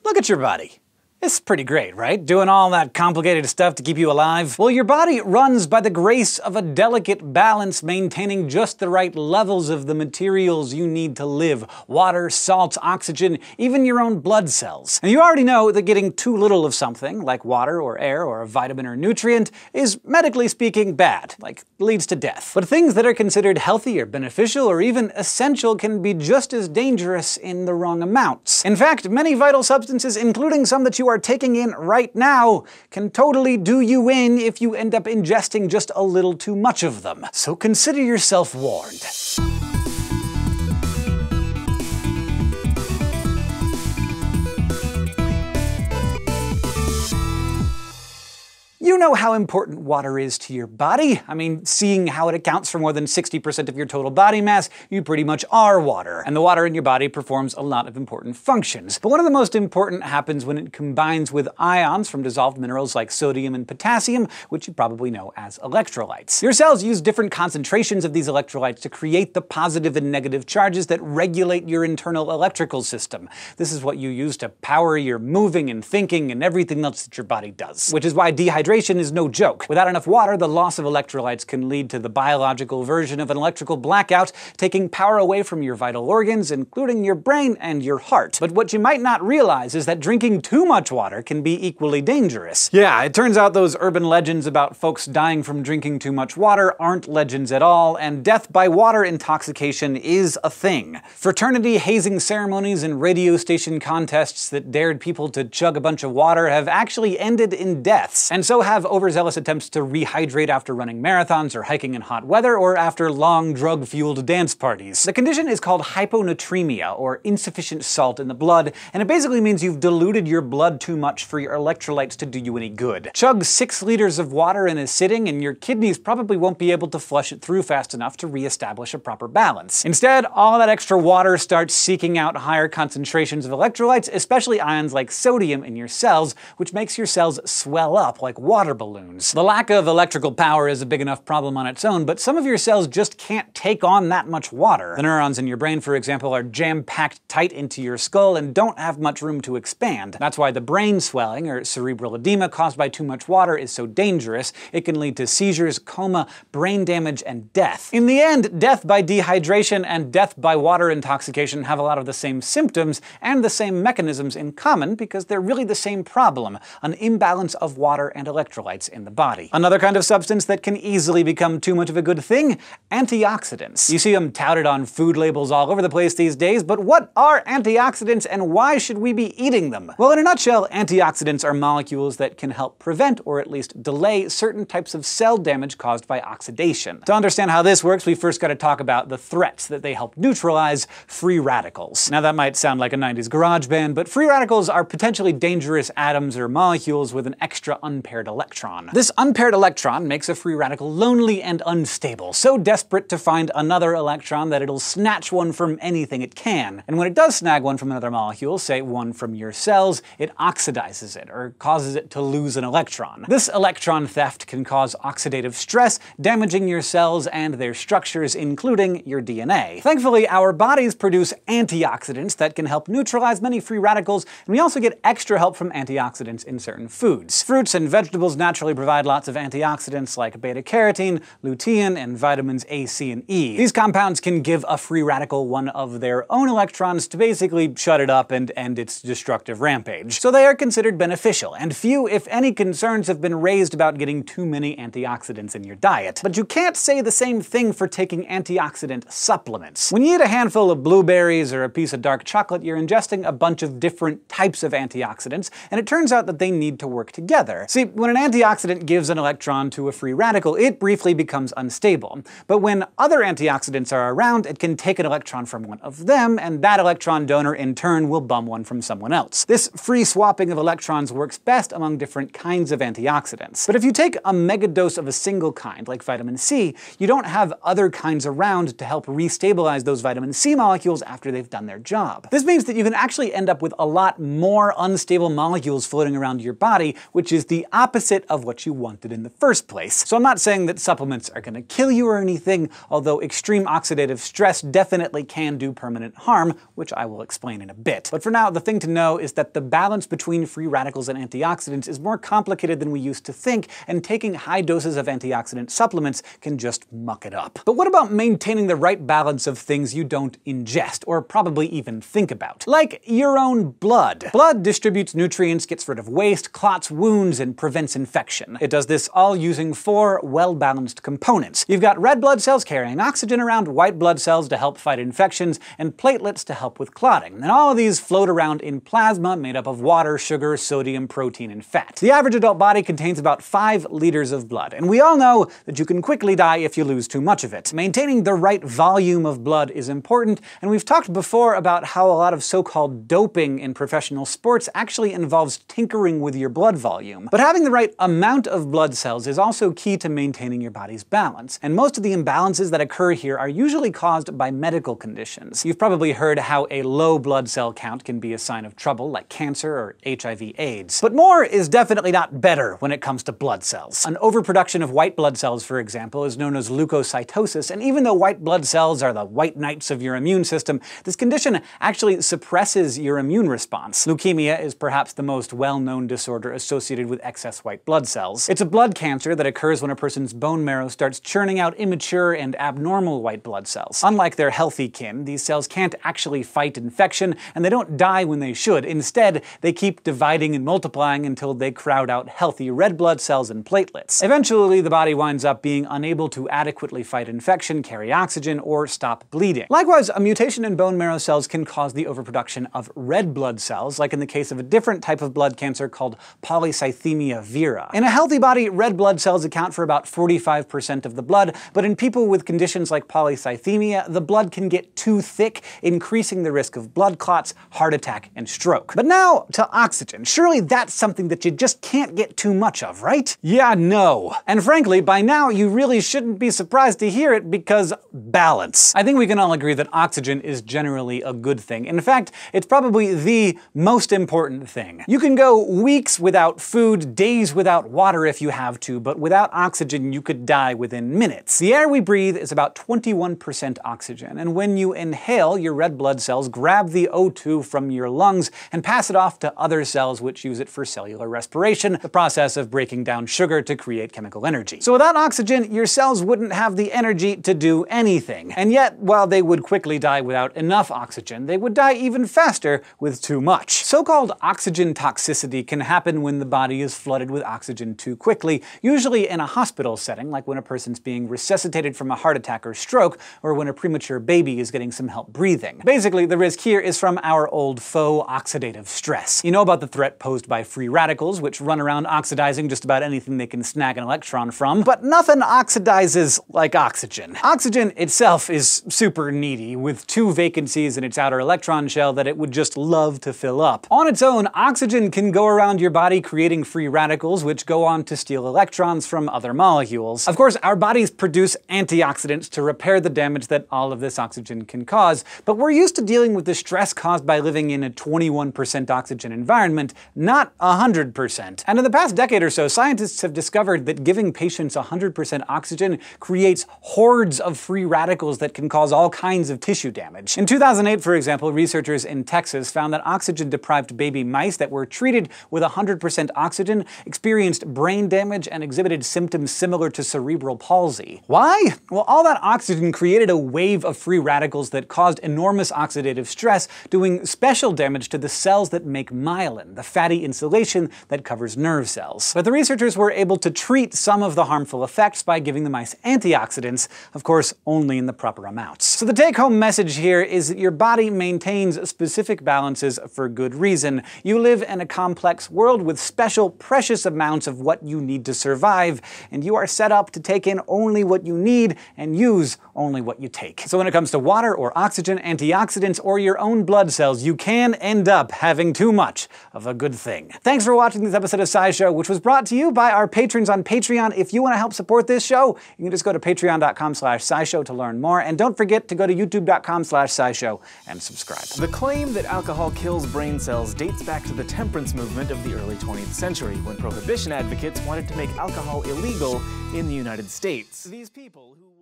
Look at your body. It's pretty great, right? Doing all that complicated stuff to keep you alive? Well, your body runs by the grace of a delicate balance, maintaining just the right levels of the materials you need to live. Water, salt, oxygen, even your own blood cells. And you already know that getting too little of something, like water or air or a vitamin or nutrient, is medically speaking bad, like leads to death. But things that are considered healthy or beneficial or even essential can be just as dangerous in the wrong amounts. In fact, many vital substances, including some that you are taking in right now, can totally do you in if you end up ingesting just a little too much of them. So consider yourself warned. You know how important water is to your body. I mean, seeing how it accounts for more than 60% of your total body mass, you pretty much are water. And the water in your body performs a lot of important functions. But one of the most important happens when it combines with ions from dissolved minerals like sodium and potassium, which you probably know as electrolytes. Your cells use different concentrations of these electrolytes to create the positive and negative charges that regulate your internal electrical system. This is what you use to power your moving and thinking and everything else that your body does. Which is why dehydration is no joke. Without enough water, the loss of electrolytes can lead to the biological version of an electrical blackout, taking power away from your vital organs, including your brain and your heart. But what you might not realize is that drinking too much water can be equally dangerous. Yeah, it turns out those urban legends about folks dying from drinking too much water aren't legends at all, and death by water intoxication is a thing. Fraternity hazing ceremonies and radio station contests that dared people to chug a bunch of water have actually ended in deaths, and so have overzealous attempts to rehydrate after running marathons or hiking in hot weather or after long drug-fueled dance parties. The condition is called hyponatremia, or insufficient salt in the blood, and it basically means you've diluted your blood too much for your electrolytes to do you any good. Chug 6 liters of water in a sitting and your kidneys probably won't be able to flush it through fast enough to re-establish a proper balance. Instead, all that extra water starts seeking out higher concentrations of electrolytes, especially ions like sodium in your cells, which makes your cells swell up like water balloons. The lack of electrical power is a big enough problem on its own, but some of your cells just can't take on that much water. The neurons in your brain, for example, are jam-packed tight into your skull and don't have much room to expand. That's why the brain swelling, or cerebral edema caused by too much water, is so dangerous. It can lead to seizures, coma, brain damage, and death. In the end, death by dehydration and death by water intoxication have a lot of the same symptoms and the same mechanisms in common because they're really the same problem, an imbalance of water and electrolytes in the body. Another kind of substance that can easily become too much of a good thing? Antioxidants. You see them touted on food labels all over the place these days, but what are antioxidants and why should we be eating them? Well, in a nutshell, antioxidants are molecules that can help prevent or at least delay certain types of cell damage caused by oxidation. To understand how this works, we first got to talk about the threats that they help neutralize: free radicals. Now that might sound like a 90s garage band, but free radicals are potentially dangerous atoms or molecules with an extra unpaired electron. This unpaired electron makes a free radical lonely and unstable, so desperate to find another electron that it'll snatch one from anything it can. And when it does snag one from another molecule, say one from your cells, it oxidizes it, or causes it to lose an electron. This electron theft can cause oxidative stress, damaging your cells and their structures, including your DNA. Thankfully, our bodies produce antioxidants that can help neutralize many free radicals, and we also get extra help from antioxidants in certain foods. Fruits and vegetables naturally provide lots of antioxidants like beta-carotene, lutein, and vitamins A, C, and E. These compounds can give a free radical one of their own electrons to basically shut it up and end its destructive rampage. So they are considered beneficial, and few, if any, concerns have been raised about getting too many antioxidants in your diet. But you can't say the same thing for taking antioxidant supplements. When you eat a handful of blueberries or a piece of dark chocolate, you're ingesting a bunch of different types of antioxidants, and it turns out that they need to work together. See, when an antioxidant gives an electron to a free radical, it briefly becomes unstable. But when other antioxidants are around, it can take an electron from one of them, and that electron donor in turn will bum one from someone else. This free swapping of electrons works best among different kinds of antioxidants. But if you take a megadose of a single kind, like vitamin C, you don't have other kinds around to help restabilize those vitamin C molecules after they've done their job. This means that you can actually end up with a lot more unstable molecules floating around your body, which is the opposite opposite of what you wanted in the first place. So I'm not saying that supplements are gonna kill you or anything, although extreme oxidative stress definitely can do permanent harm, which I will explain in a bit. But for now, the thing to know is that the balance between free radicals and antioxidants is more complicated than we used to think, and taking high doses of antioxidant supplements can just muck it up. But what about maintaining the right balance of things you don't ingest, or probably even think about? Like your own blood. Blood distributes nutrients, gets rid of waste, clots wounds, and prevents infection. It does this all using 4 well-balanced components. You've got red blood cells carrying oxygen around, white blood cells to help fight infections, and platelets to help with clotting. And all of these float around in plasma made up of water, sugar, sodium, protein, and fat. The average adult body contains about 5 liters of blood, and we all know that you can quickly die if you lose too much of it. Maintaining the right volume of blood is important, and we've talked before about how a lot of so-called doping in professional sports actually involves tinkering with your blood volume. But having the right amount of blood cells is also key to maintaining your body's balance, and most of the imbalances that occur here are usually caused by medical conditions. You've probably heard how a low blood cell count can be a sign of trouble, like cancer or HIV/AIDS. But more is definitely not better when it comes to blood cells. An overproduction of white blood cells, for example, is known as leukocytosis, and even though white blood cells are the white knights of your immune system, this condition actually suppresses your immune response. Leukemia is perhaps the most well-known disorder associated with excess white blood cells. It's a blood cancer that occurs when a person's bone marrow starts churning out immature and abnormal white blood cells. Unlike their healthy kin, these cells can't actually fight infection, and they don't die when they should. Instead, they keep dividing and multiplying until they crowd out healthy red blood cells and platelets. Eventually, the body winds up being unable to adequately fight infection, carry oxygen, or stop bleeding. Likewise, a mutation in bone marrow cells can cause the overproduction of red blood cells, like in the case of a different type of blood cancer called polycythemia vera. In a healthy body, red blood cells account for about 45% of the blood, but in people with conditions like polycythemia, the blood can get too thick, increasing the risk of blood clots, heart attack, and stroke. But now to oxygen. Surely that's something that you just can't get too much of, right? Yeah, no. And frankly, by now you really shouldn't be surprised to hear it, because balance. I think we can all agree that oxygen is generally a good thing. In fact, it's probably the most important thing. You can go weeks without food, days without water if you have to, but without oxygen you could die within minutes. The air we breathe is about 21% oxygen, and when you inhale, your red blood cells grab the O2 from your lungs and pass it off to other cells which use it for cellular respiration, the process of breaking down sugar to create chemical energy. So without oxygen, your cells wouldn't have the energy to do anything. And yet, while they would quickly die without enough oxygen, they would die even faster with too much. So-called oxygen toxicity can happen when the body is flooded with oxygen too quickly, usually in a hospital setting, like when a person's being resuscitated from a heart attack or stroke, or when a premature baby is getting some help breathing. Basically, the risk here is from our old foe, oxidative stress. You know about the threat posed by free radicals, which run around oxidizing just about anything they can snag an electron from, but nothing oxidizes like oxygen. Oxygen itself is super needy, with 2 vacancies in its outer electron shell that it would just love to fill up. On its own, oxygen can go around your body creating free radicals, which go on to steal electrons from other molecules. Of course, our bodies produce antioxidants to repair the damage that all of this oxygen can cause, but we're used to dealing with the stress caused by living in a 21% oxygen environment, not 100%. And in the past decade or so, scientists have discovered that giving patients 100% oxygen creates hordes of free radicals that can cause all kinds of tissue damage. In 2008, for example, researchers in Texas found that oxygen-deprived baby mice that were treated with 100% oxygen experienced brain damage and exhibited symptoms similar to cerebral palsy. Why? Well, all that oxygen created a wave of free radicals that caused enormous oxidative stress, doing special damage to the cells that make myelin, the fatty insulation that covers nerve cells. But the researchers were able to treat some of the harmful effects by giving the mice antioxidants, of course only in the proper amounts. So the take-home message here is that your body maintains specific balances for good reason. You live in a complex world with special, precious amounts of what you need to survive, and you are set up to take in only what you need and use only what you take. So when it comes to water or oxygen, antioxidants, or your own blood cells, you can end up having too much of a good thing. Thanks for watching this episode of SciShow, which was brought to you by our patrons on Patreon. If you want to help support this show, you can just go to patreon.com/SciShow to learn more, and don't forget to go to youtube.com/SciShow and subscribe. The claim that alcohol kills brain cells dates back to the temperance movement of the early 20th century, when prohibition prohibition advocates wanted to make alcohol illegal in the United States. These people who